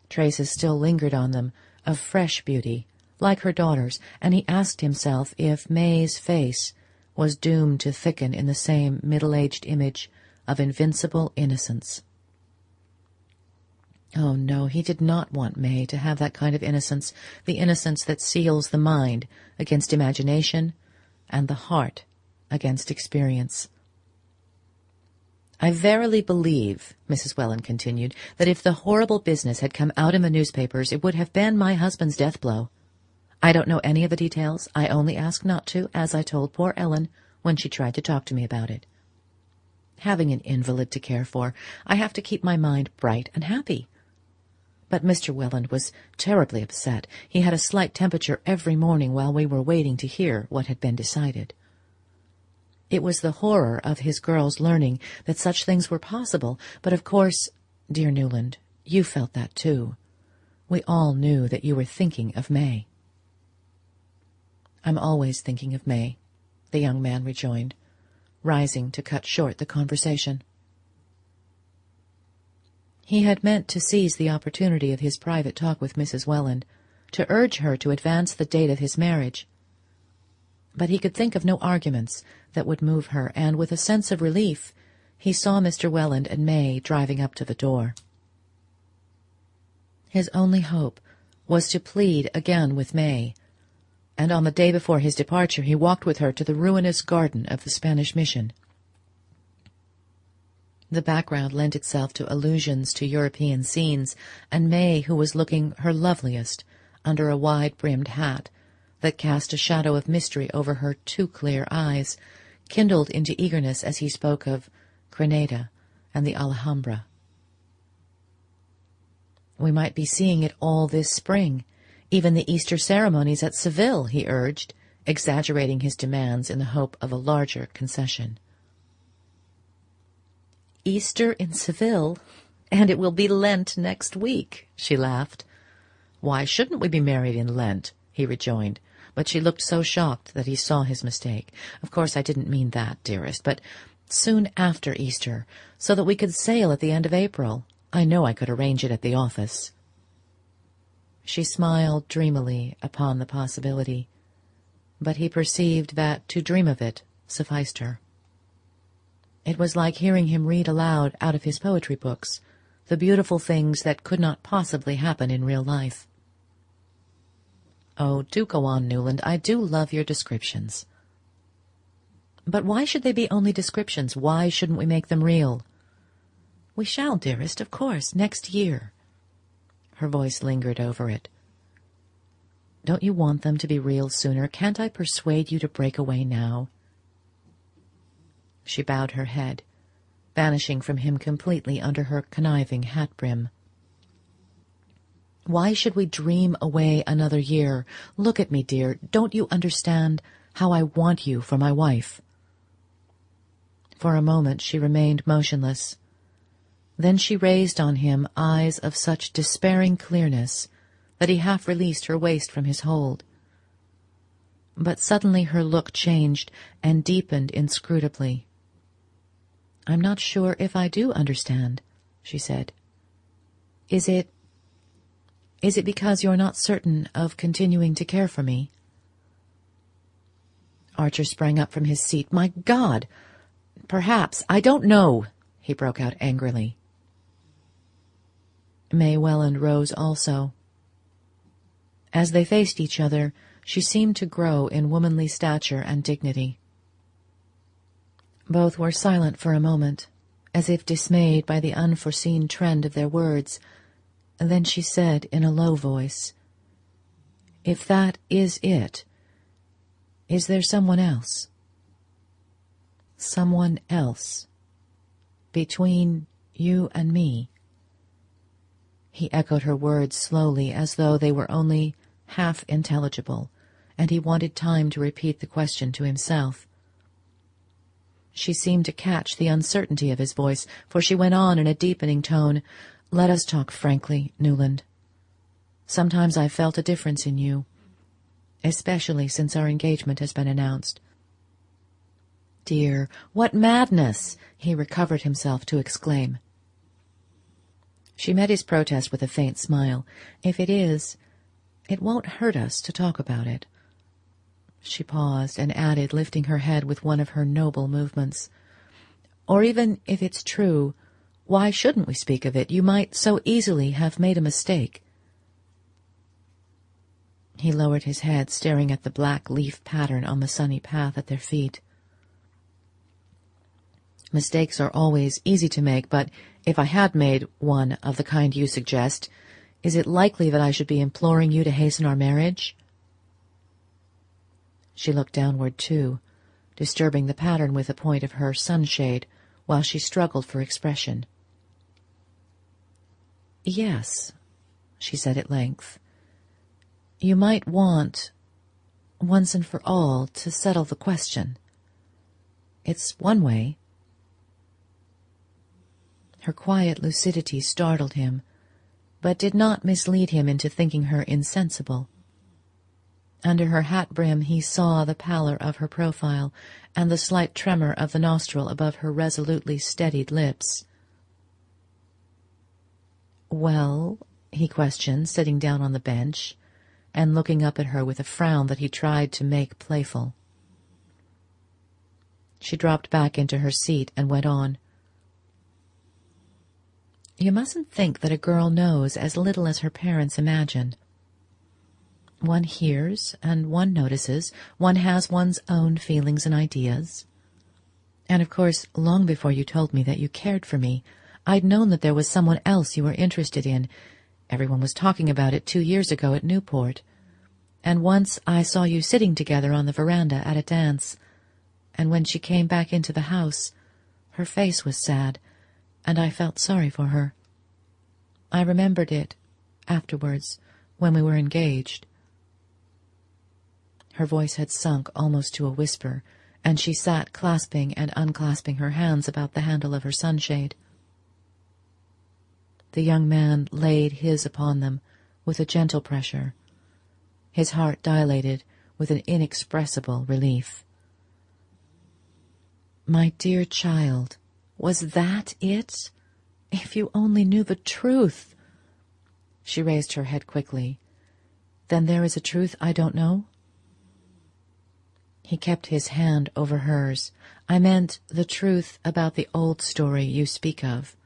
Traces still lingered on them of fresh beauty, like her daughter's, and he asked himself if May's face was doomed to thicken in the same middle-aged image of invincible innocence. Oh, no, he did not want May to have that kind of innocence, the innocence that seals the mind against imagination and the heart against experience. "I verily believe," Mrs. Welland continued, "that if the horrible business had come out in the newspapers, it would have been my husband's death-blow. I don't know any of the details. I only ask not to, as I told poor Ellen when she tried to talk to me about it. Having an invalid to care for, I have to keep my mind bright and happy. But Mr. Welland was terribly upset. He had a slight temperature every morning while we were waiting to hear what had been decided. It was the horror of his girls learning that such things were possible, but of course, dear Newland, you felt that too. We all knew that you were thinking of May." "I'm always thinking of May," the young man rejoined, rising to cut short the conversation. He had meant to seize the opportunity of his private talk with Mrs. Welland, to urge her to advance the date of his marriage. But he could think of no arguments that would move her, and with a sense of relief he saw Mr. Welland and May driving up to the door. His only hope was to plead again with May, and on the day before his departure he walked with her to the ruinous garden of the Spanish mission. The background lent itself to allusions to European scenes, and May, who was looking her loveliest under a wide-brimmed hat that cast a shadow of mystery over her too clear eyes, kindled into eagerness as he spoke of Grenada and the Alhambra. "We might be seeing it all this spring, even the Easter ceremonies at Seville," he urged, exaggerating his demands in the hope of a larger concession. "Easter in Seville, and it will be Lent next week," she laughed. "Why shouldn't we be married in Lent?" he rejoined, but she looked so shocked that he saw his mistake. "Of course I didn't mean that, dearest, but soon after Easter, so that we could sail at the end of April. I know I could arrange it at the office." She smiled dreamily upon the possibility, but he perceived that to dream of it sufficed her. It was like hearing him read aloud out of his poetry books the beautiful things that could not possibly happen in real life. "Oh, do go on, Newland. I do love your descriptions." "But why should they be only descriptions? Why shouldn't we make them real?" "We shall, dearest, of course, next year." Her voice lingered over it. "Don't you want them to be real sooner? Can't I persuade you to break away now?" She bowed her head, vanishing from him completely under her conniving hat-brim. "Why should we dream away another year? Look at me, dear. Don't you understand how I want you for my wife?" For a moment she remained motionless. Then she raised on him eyes of such despairing clearness that he half released her waist from his hold. But suddenly her look changed and deepened inscrutably. "I'm not sure if I do understand," she said. Is it because you're not certain of continuing to care for me?" Archer sprang up from his seat. "My God! Perhaps. I don't know," he broke out angrily. May Welland rose also. As they faced each other, she seemed to grow in womanly stature and dignity. Both were silent for a moment, as if dismayed by the unforeseen trend of their words. Then she said in a low voice, "If that is it, is there someone else?" "Someone else? Between you and me?" He echoed her words slowly, as though they were only half intelligible, and he wanted time to repeat the question to himself. She seemed to catch the uncertainty of his voice, for she went on in a deepening tone, "Let us talk frankly, Newland. Sometimes I've felt a difference in you, especially since our engagement has been announced." "Dear, what madness!" he recovered himself to exclaim. She met his protest with a faint smile. If It won't hurt us to talk about it." She paused and added, lifting her head with one of her noble movements, "Or even if it's true, why shouldn't we speak of it? You might so easily have made a mistake." He lowered his head, staring at the black leaf pattern on the sunny path at their feet. "Mistakes are always easy to make, but if I had made one of the kind you suggest, is it likely that I should be imploring you to hasten our marriage?" She looked downward, too, disturbing the pattern with the point of her sunshade while she struggled for expression. "Yes," she said at length. "You might want, once and for all, to settle the question. It's one way." Her quiet lucidity startled him, but did not mislead him into thinking her insensible. Under her hat brim he saw the pallor of her profile and the slight tremor of the nostril above her resolutely steadied lips. "Well?" he questioned, sitting down on the bench and looking up at her with a frown that he tried to make playful. She dropped back into her seat and went on. "You mustn't think that a girl knows as little as her parents imagine. One hears and one notices, one has one's own feelings and ideas. And of course, long before you told me that you cared for me, I'd known that there was someone else you were interested in. Everyone was talking about it 2 years ago at Newport. And once I saw you sitting together on the veranda at a dance, and when she came back into the house, her face was sad, and I felt sorry for her. I remembered it afterwards, when we were engaged." Her voice had sunk almost to a whisper, and she sat clasping and unclasping her hands about the handle of her sunshade. The young man laid his upon them with a gentle pressure. His heart dilated with an inexpressible relief. "My dear child, was that it? If you only knew the truth!" She raised her head quickly. "Then there is a truth I don't know?" He kept his hand over hers. "I meant the truth about the old story you speak of."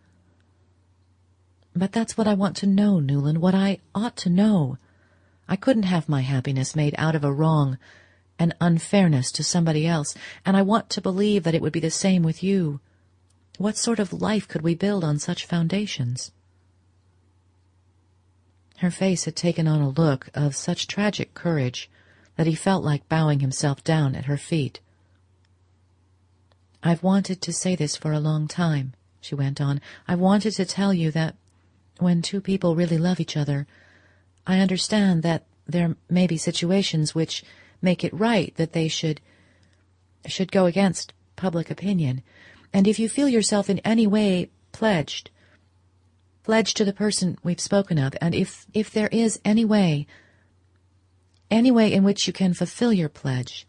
"But that's what I want to know, Newland, what I ought to know. I couldn't have my happiness made out of a wrong, an unfairness to somebody else, and I want to believe that it would be the same with you. What sort of life could we build on such foundations?" Her face had taken on a look of such tragic courage that he felt like bowing himself down at her feet. "I've wanted to say this for a long time," she went on. "I've wanted to tell you that when two people really love each other, I understand that there may be situations which make it right that they should go against public opinion. And if you feel yourself in any way pledged to the person we've spoken of, and if there is any way in which you can fulfill your pledge,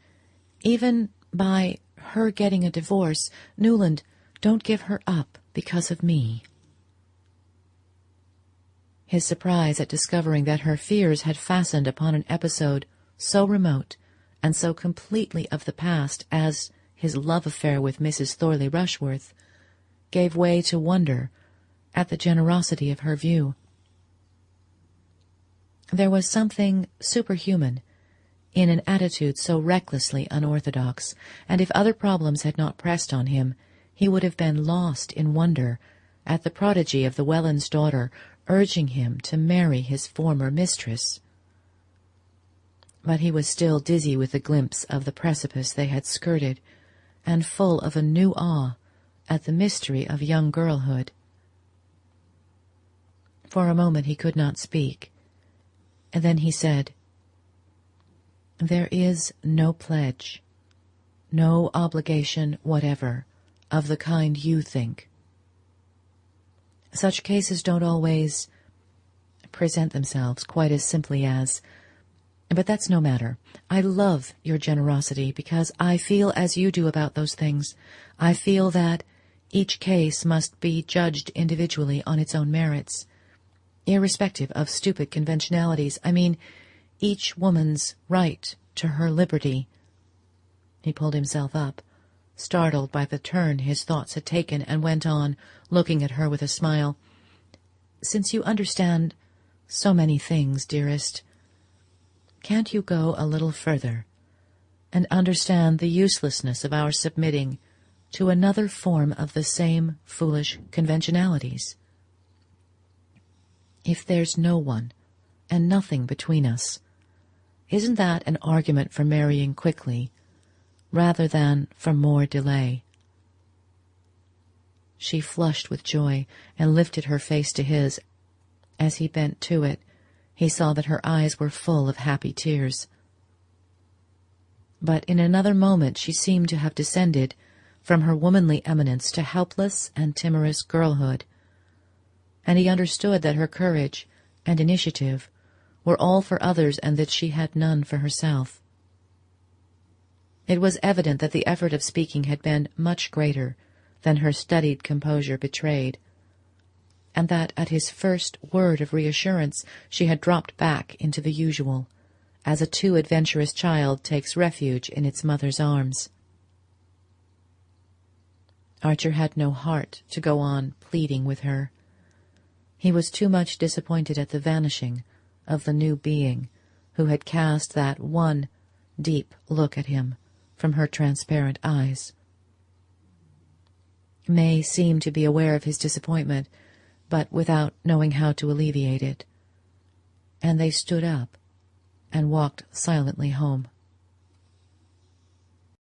even by her getting a divorce, Newland, don't give her up because of me." His surprise at discovering that her fears had fastened upon an episode so remote and so completely of the past as his love affair with Mrs. Thorley Rushworth gave way to wonder at the generosity of her view. There was something superhuman in an attitude so recklessly unorthodox, and if other problems had not pressed on him, he would have been lost in wonder at the prodigy of the Welland's daughter urging him to marry his former mistress. But he was still dizzy with the glimpse of the precipice they had skirted, and full of a new awe at the mystery of young girlhood. For a moment he could not speak, and then he said, "There is no pledge, no obligation whatever, of the kind you think. Such cases don't always present themselves quite as simply as... But that's no matter. I love your generosity because I feel as you do about those things. I feel that each case must be judged individually on its own merits, irrespective of stupid conventionalities. I mean, each woman's right to her liberty. He pulled himself up, startled by the turn his thoughts had taken, and went on, looking at her with a smile. "Since you understand so many things, dearest, can't you go a little further and understand the uselessness of our submitting to another form of the same foolish conventionalities? If there's no one and nothing between us, isn't that an argument for marrying quickly rather than for more delay?" She flushed with joy and lifted her face to his. As he bent to it, he saw that her eyes were full of happy tears. But in another moment she seemed to have descended from her womanly eminence to helpless and timorous girlhood, and he understood that her courage and initiative were all for others and that she had none for herself. It was evident that the effort of speaking had been much greater than her studied composure betrayed, and that at his first word of reassurance she had dropped back into the usual, as a too adventurous child takes refuge in its mother's arms. Archer had no heart to go on pleading with her. He was too much disappointed at the vanishing of the new being who had cast that one deep look at him from her transparent eyes. May seemed to be aware of his disappointment, but without knowing how to alleviate it, and they stood up and walked silently home.